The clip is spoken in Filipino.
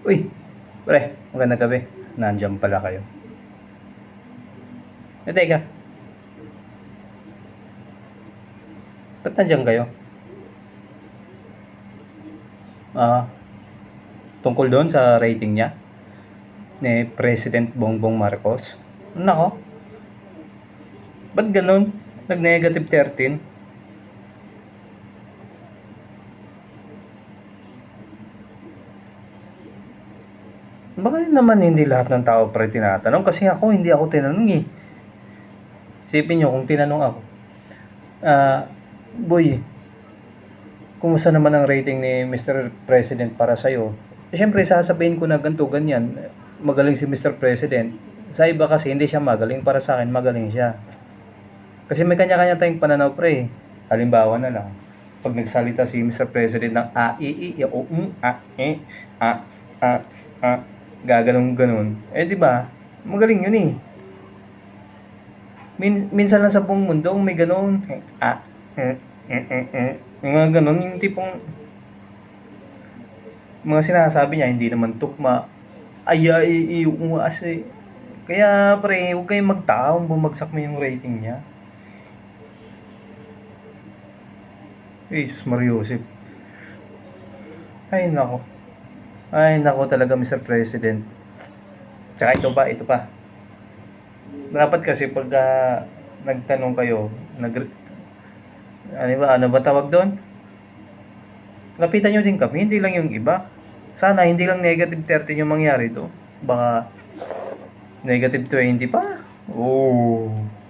Uy, pre, magandang gabi. Nandiyan pala kayo. Teka, ba't nandiyan kayo? Ah, tungkol doon sa rating niya ni President Bongbong Marcos. Nako, ba't ganun? Nag-negative 13? Baka naman hindi lahat ng tao pre tinatanong kasi ako hindi ako tinanong eh. Isipin nyo kung tinanong ako, boy, kumusta naman ang rating ni Mr. President para sa'yo? Siyempre sasabihin ko na ganito, ganyan. Magaling si Mr. President. Sa iba kasi hindi siya magaling, para sa akin magaling siya. Kasi may kanya-kanya tayong pananaw pre. Halimbawa na lang, pag nagsalita si Mr. President ng a, i, o, a, a, a, gaganong ganon. Eh di ba? Magaling yun eh. Minsan lang sa buong mundo may ganon. Mga ganon, yung tipong mga sinasabi niya hindi naman tugma. Kasi. Kaya pre, huwag kayong magtao bumagsak mo yung rating niya. Jesus Mariosip. Ay nako. Ay nako talaga Mr. President. Tsaka ito pa. Dapat kasi pag nagtanong kayo, ano ba tawag doon? Lapitan nyo din kami, hindi lang yung iba. Sana hindi lang negative 13 yung mangyari to. Baka negative 20 pa. Oh.